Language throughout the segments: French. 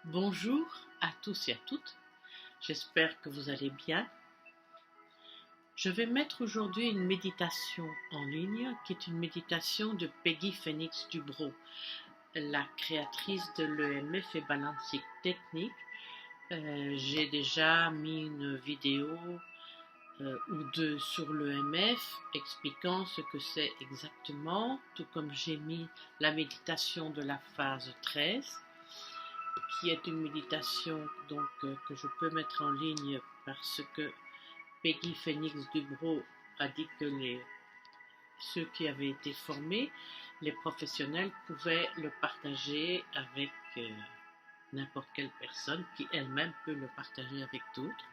Bonjour à tous et à toutes, j'espère que vous allez bien. Je vais mettre aujourd'hui une méditation en ligne qui est une méditation de Peggy Phoenix Dubrow, la créatrice de l'EMF et Balancing Technique. J'ai déjà mis une vidéo ou deux sur l'EMF expliquant ce que c'est exactement, tout comme j'ai mis la méditation de la phase 13 qui est une méditation que je peux mettre en ligne parce que Peggy Phoenix Dubrow a dit que ceux qui avaient été formés, les professionnels, pouvaient le partager avec n'importe quelle personne qui elle-même peut le partager avec d'autres.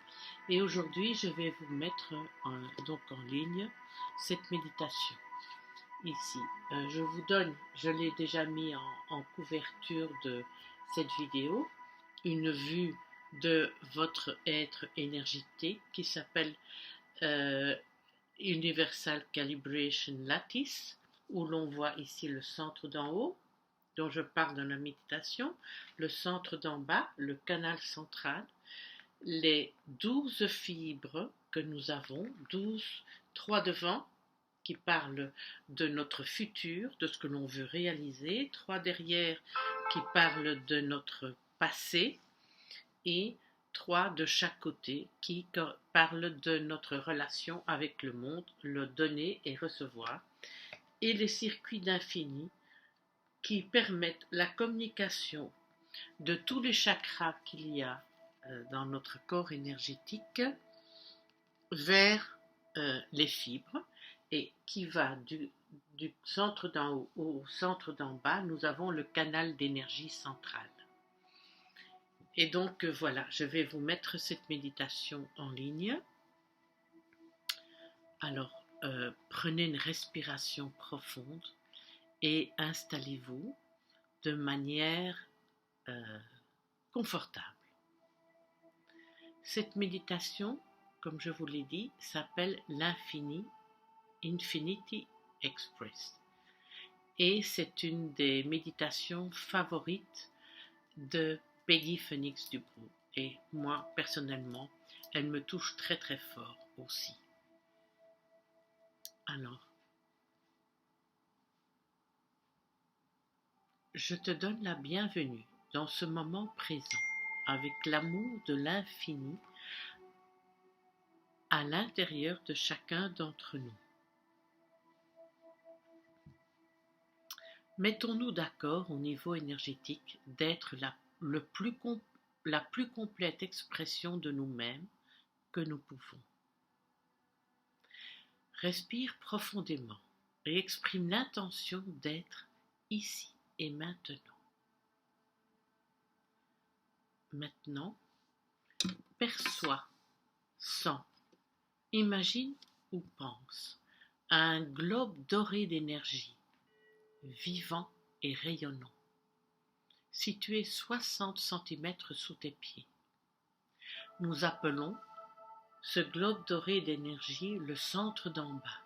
Et aujourd'hui, je vais vous mettre en ligne cette méditation. Ici, je l'ai déjà mis en couverture de cette vidéo, une vue de votre être énergétique qui s'appelle Universal Calibration Lattice, où l'on voit ici le centre d'en haut, dont je parle dans la méditation, le centre d'en bas, le canal central, les 12 fibres que nous avons, 12, 3 devant, qui parlent de notre futur, de ce que l'on veut réaliser, 3 derrière qui parlent de notre passé, et 3 de chaque côté qui parlent de notre relation avec le monde, le donner et recevoir, et les circuits d'infini qui permettent la communication de tous les chakras qu'il y a dans notre corps énergétique vers les fibres, et qui va du centre d'en haut au centre d'en bas. Nous avons le canal d'énergie centrale. Et donc voilà, je vais vous mettre cette méditation en ligne. Alors, prenez une respiration profonde et installez-vous de manière confortable. Cette méditation, comme je vous l'ai dit, s'appelle l'infini, Infinity Express. Et c'est une des méditations favorites de Peggy Phoenix Dubrow. Et moi, personnellement, elle me touche très très fort aussi. Alors, je te donne la bienvenue dans ce moment présent, avec l'amour de l'infini à l'intérieur de chacun d'entre nous. Mettons-nous d'accord au niveau énergétique d'être la plus complète expression de nous-mêmes que nous pouvons. Respire profondément et exprime l'intention d'être ici et maintenant. Maintenant, perçois, sens, imagine ou pense un globe doré d'énergie, vivant et rayonnant, situé 60 cm sous tes pieds. Nous appelons ce globe doré d'énergie le centre d'en bas.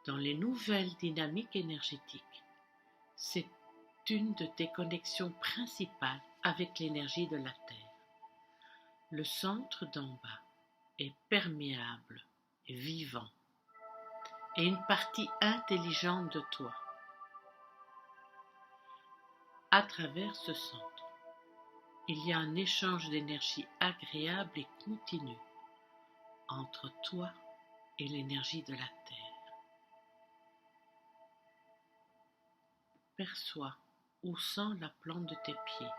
Dans les nouvelles dynamiques énergétiques, c'est une de tes connexions principales avec l'énergie de la Terre. Le centre d'en bas est perméable, vivant, et une partie intelligente de toi. À travers ce centre, il y a un échange d'énergie agréable et continu entre toi et l'énergie de la Terre. Perçois ou sens la plante de tes pieds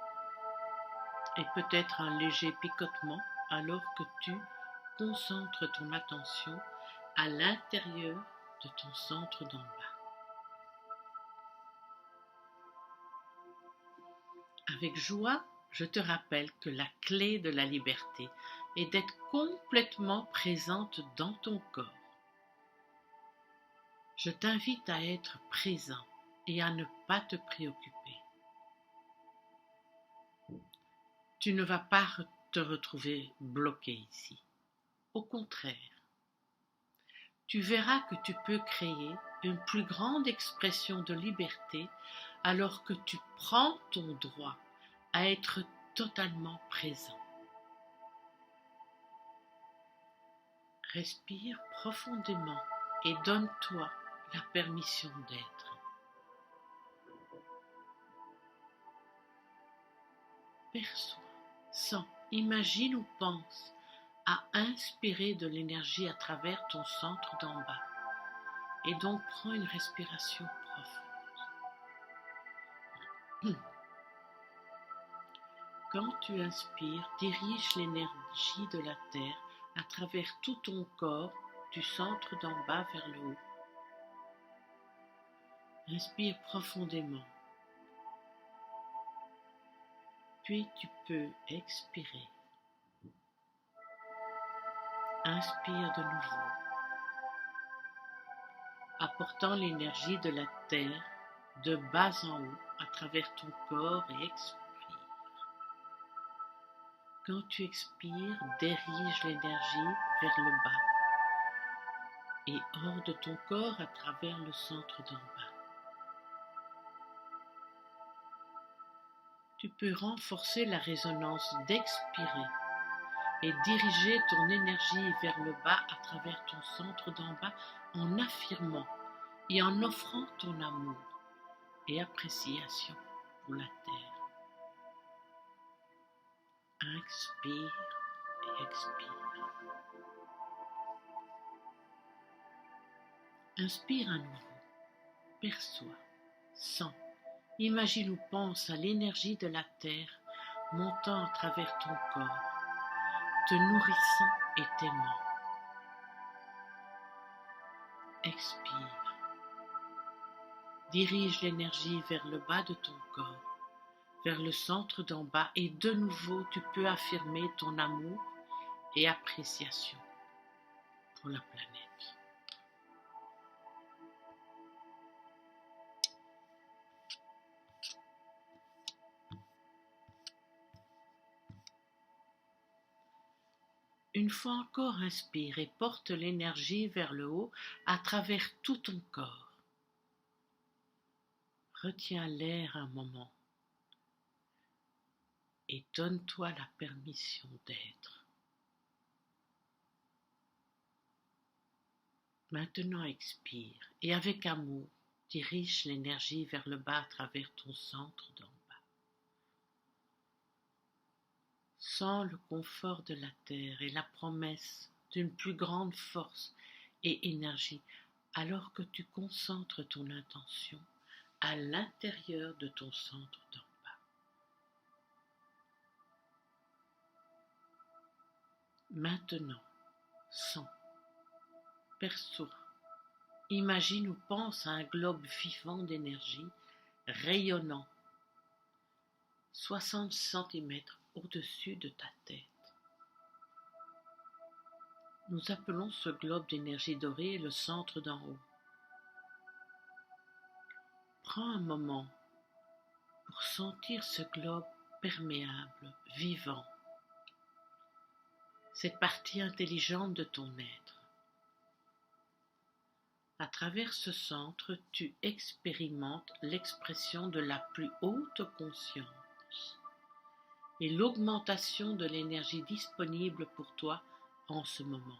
et peut-être un léger picotement alors que tu concentres ton attention à l'intérieur de ton centre d'en bas. Avec joie, je te rappelle que la clé de la liberté est d'être complètement présente dans ton corps. Je t'invite à être présent et à ne pas te préoccuper. Tu ne vas pas te retrouver bloqué ici. Au contraire, tu verras que tu peux créer une plus grande expression de liberté alors que tu prends ton droit à être totalement présent. Respire profondément et donne-toi la permission d'être. Perçois, sens, imagine ou pense à inspirer de l'énergie à travers ton centre d'en bas. Et donc prends une respiration profonde. Quand tu inspires, dirige l'énergie de la terre à travers tout ton corps, du centre d'en bas vers le haut. Inspire profondément. Puis tu peux expirer. Inspire de nouveau, apportant l'énergie de la terre de bas en haut à travers ton corps et expire. Quand tu expires, dirige l'énergie vers le bas et hors de ton corps à travers le centre d'en bas. Tu peux renforcer la résonance d'expirer et diriger ton énergie vers le bas à travers ton centre d'en bas en affirmant et en offrant ton amour et appréciation pour la terre. Inspire et expire. Inspire à nouveau. Perçois, sens, imagine ou pense à l'énergie de la terre montant à travers ton corps, te nourrissant et t'aimant. Expire. Dirige l'énergie vers le bas de ton corps, vers le centre d'en bas et de nouveau tu peux affirmer ton amour et appréciation pour la planète. Une fois encore, inspire et porte l'énergie vers le haut à travers tout ton corps. Retiens l'air un moment et donne-toi la permission d'être. Maintenant expire et avec amour, dirige l'énergie vers le bas à travers ton centre d'en bas. Sens le confort de la terre et la promesse d'une plus grande force et énergie alors que tu concentres ton intention à l'intérieur de ton centre d'en bas. Maintenant, sens, perçois, imagine ou pense à un globe vivant d'énergie rayonnant 60 cm au-dessus de ta tête. Nous appelons ce globe d'énergie dorée le centre d'en haut. Prends un moment pour sentir ce globe perméable, vivant, cette partie intelligente de ton être. À travers ce centre, tu expérimentes l'expression de la plus haute conscience et l'augmentation de l'énergie disponible pour toi en ce moment.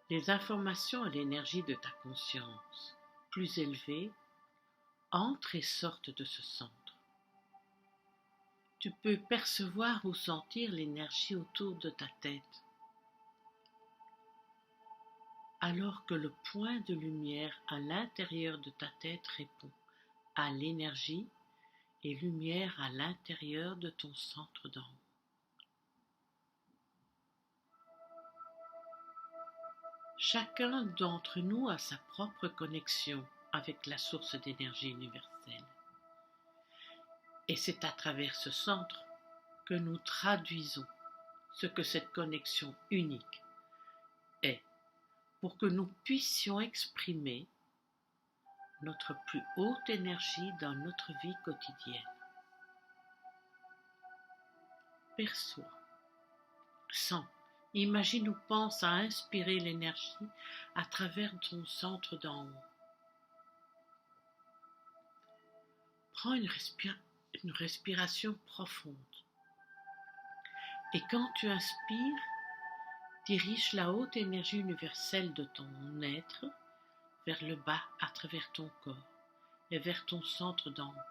Les informations et l'énergie de ta conscience, plus élevée, entrent et sortent de ce centre. Tu peux percevoir ou sentir l'énergie autour de ta tête, alors que le point de lumière à l'intérieur de ta tête répond à l'énergie et lumière à l'intérieur de ton centre d'en haut. Chacun d'entre nous a sa propre connexion avec la source d'énergie universelle. Et c'est à travers ce centre que nous traduisons ce que cette connexion unique est, pour que nous puissions exprimer notre plus haute énergie dans notre vie quotidienne. Perçois, sens, imagine ou pense à inspirer l'énergie à travers ton centre d'en haut. Prends une respiration profonde. Et quand tu inspires, dirige la haute énergie universelle de ton être vers le bas à travers ton corps et vers ton centre d'envoi.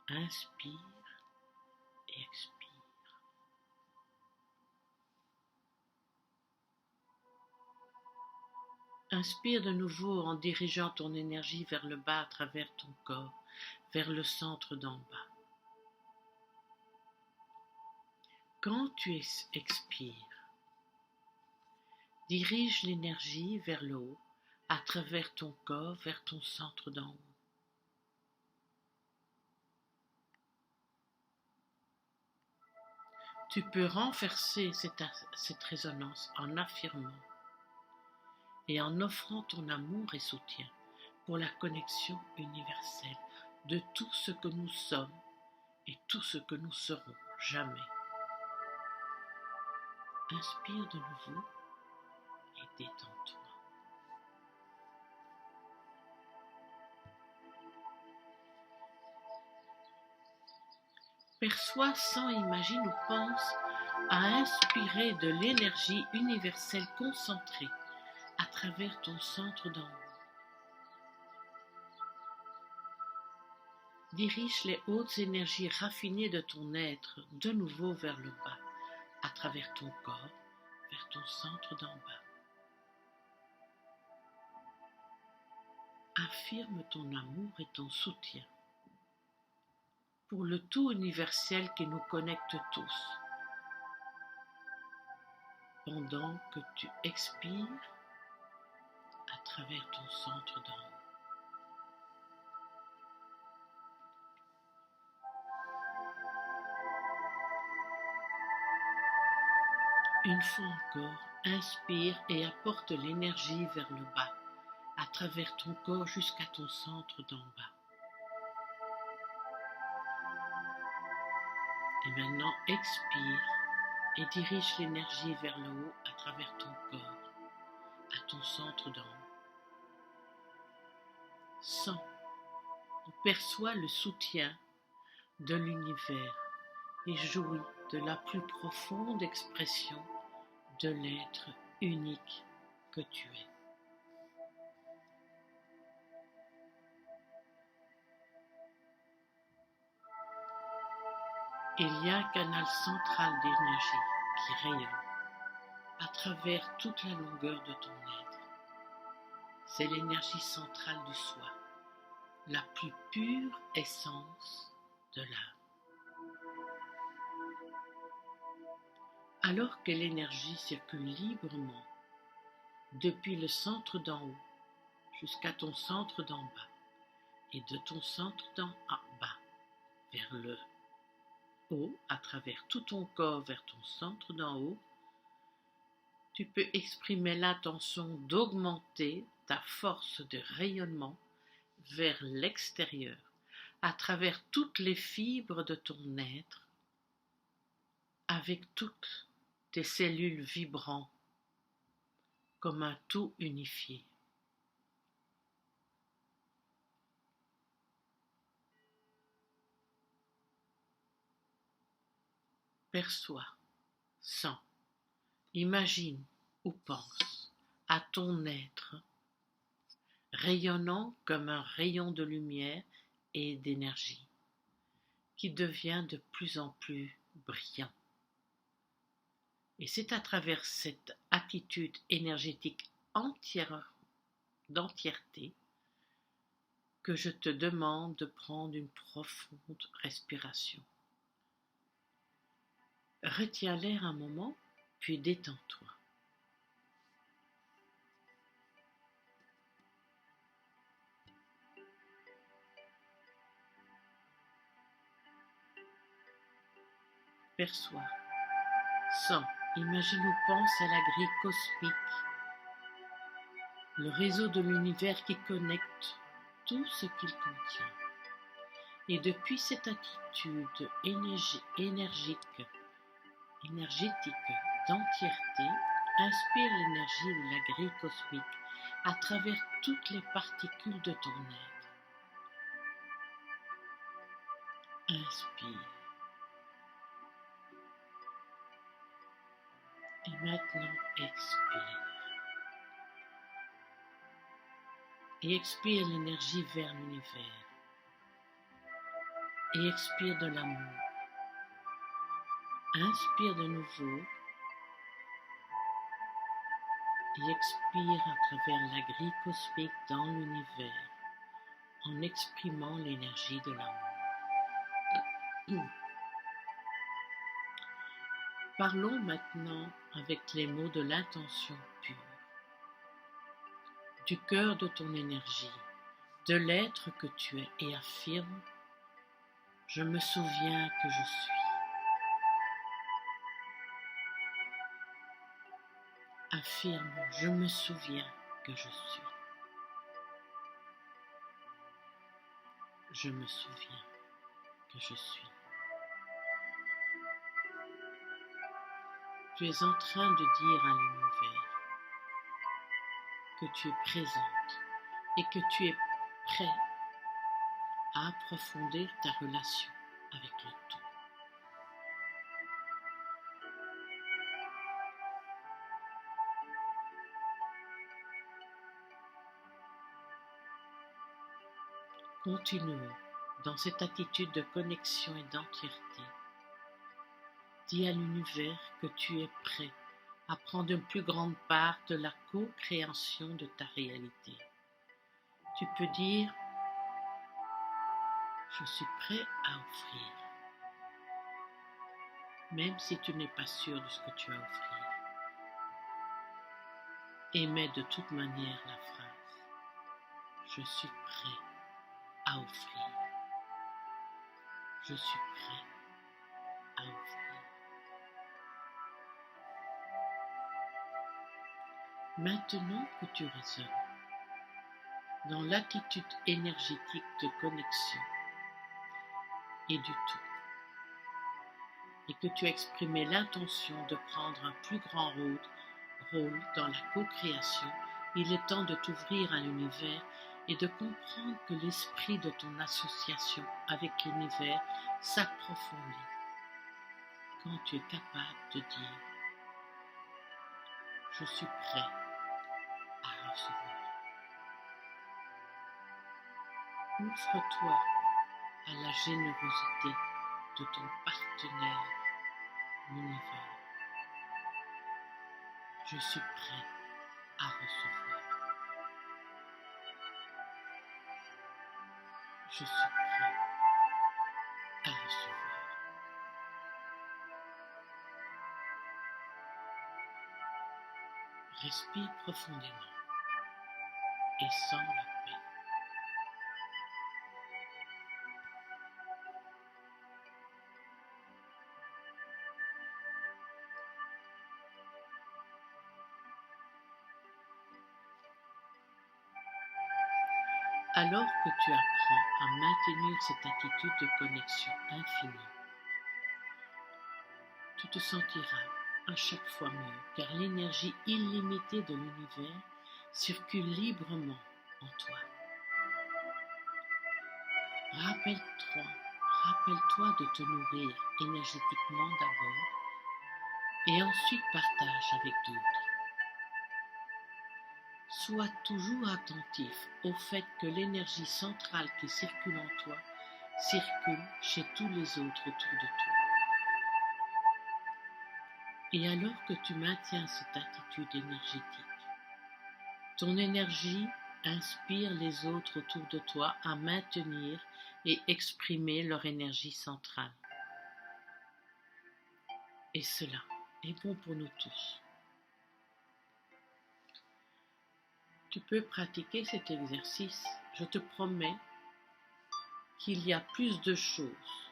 Inspire et expire. Inspire de nouveau en dirigeant ton énergie vers le bas à travers ton corps, vers le centre d'en bas. Quand tu expires, dirige l'énergie vers le haut, à travers ton corps, vers ton centre d'en haut. Tu peux renforcer cette résonance en affirmant et en offrant ton amour et soutien pour la connexion universelle de tout ce que nous sommes et tout ce que nous serons jamais. Inspire de nouveau et détends-toi. Perçois, sens, imagine ou pense à inspirer de l'énergie universelle concentrée à travers ton centre d'en haut. Dirige les hautes énergies raffinées de ton être de nouveau vers le bas, à travers ton corps, vers ton centre d'en bas. Affirme ton amour et ton soutien pour le tout universel qui nous connecte tous, pendant que tu expires à travers ton centre d'en haut. Une fois encore, inspire et apporte l'énergie vers le bas, à travers ton corps jusqu'à ton centre d'en bas. Et maintenant, expire et dirige l'énergie vers le haut à travers ton corps, à ton centre d'en haut. Sens ou perçois le soutien de l'univers et jouis de la plus profonde expression de l'être unique que tu es. Il y a un canal central d'énergie qui rayonne à travers toute la longueur de ton être. C'est l'énergie centrale du soi, la plus pure essence de l'âme. Alors que l'énergie circule librement depuis le centre d'en haut jusqu'à ton centre d'en bas et de ton centre d'en bas vers le haut à travers tout ton corps vers ton centre d'en haut, tu peux exprimer l'intention d'augmenter ta force de rayonnement vers l'extérieur à travers toutes les fibres de ton être, avec toutes tes cellules vibrant comme un tout unifié. Perçois, sens, imagine ou pense à ton être rayonnant comme un rayon de lumière et d'énergie qui devient de plus en plus brillant. Et c'est à travers cette attitude énergétique d'entièreté que je te demande de prendre une profonde respiration. Retiens l'air un moment, puis détends-toi. Perçois, sens, imagine ou pense à la grille cosmique, le réseau de l'univers qui connecte tout ce qu'il contient. Et depuis cette attitude énergétique d'entièreté, inspire l'énergie de la grille cosmique à travers toutes les particules de ton être. Inspire. Et maintenant, expire. Et expire l'énergie vers l'univers. Et expire de l'amour. Inspire de nouveau. Et expire à travers la grille cosmique dans l'univers en exprimant l'énergie de l'amour. Parlons maintenant avec les mots de l'intention pure, du cœur de ton énergie, de l'être que tu es et affirme « Je me souviens que je suis ». Affirme « Je me souviens que je suis ». Je me souviens que je suis. Tu es en train de dire à l'univers que tu es présente et que tu es prêt à approfondir ta relation avec le tout. Continuons dans cette attitude de connexion et d'entièreté. Dis à l'univers que tu es prêt à prendre une plus grande part de la co-création de ta réalité. Tu peux dire « Je suis prêt à offrir », même si tu n'es pas sûr de ce que tu as à offrir. Émets de toute manière la phrase « Je suis prêt à offrir ». Je suis prêt à offrir. Maintenant que tu résonnes dans l'attitude énergétique de connexion et du tout, et que tu as exprimé l'intention de prendre un plus grand rôle dans la co-création, il est temps de t'ouvrir à l'univers et de comprendre que l'esprit de ton association avec l'univers s'approfondit quand tu es capable de dire « Je suis prêt à recevoir ». Ouvre-toi à la générosité de ton partenaire, l'univers. Je suis prêt à recevoir. Je suis prêt à recevoir. Respire profondément et sens la paix. Alors que tu apprends à maintenir cette attitude de connexion infinie, tu te sentiras à chaque fois mieux, car l'énergie illimitée de l'univers circule librement en toi. Rappelle-toi de te nourrir énergétiquement d'abord et ensuite partage avec d'autres. Sois toujours attentif au fait que l'énergie centrale qui circule en toi circule chez tous les autres autour de toi. Et alors que tu maintiens cette attitude énergétique, ton énergie inspire les autres autour de toi à maintenir et exprimer leur énergie centrale. Et cela est bon pour nous tous. Tu peux pratiquer cet exercice. Je te promets qu'il y a plus de choses.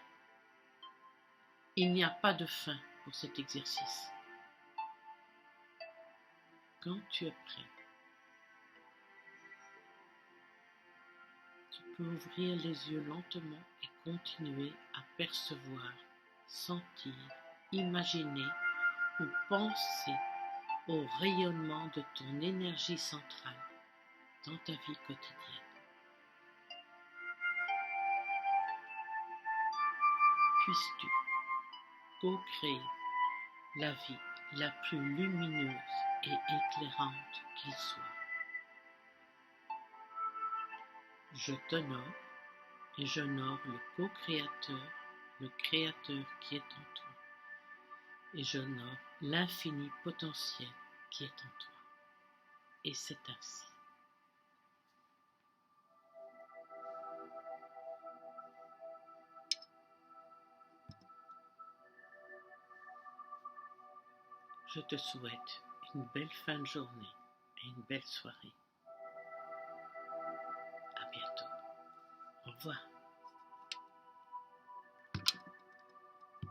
Il n'y a pas de fin pour cet exercice. Quand tu es prêt, tu peux ouvrir les yeux lentement et continuer à percevoir, sentir, imaginer ou penser au rayonnement de ton énergie centrale dans ta vie quotidienne. puisses-tu co-créer la vie la plus lumineuse et éclairante qu'il soit. Je t'honore et j'honore le co-créateur, le créateur qui est en toi. Et j'honore l'infini potentiel qui est en toi. Et c'est ainsi. Je te souhaite une belle fin de journée et une belle soirée. À bientôt. Au revoir.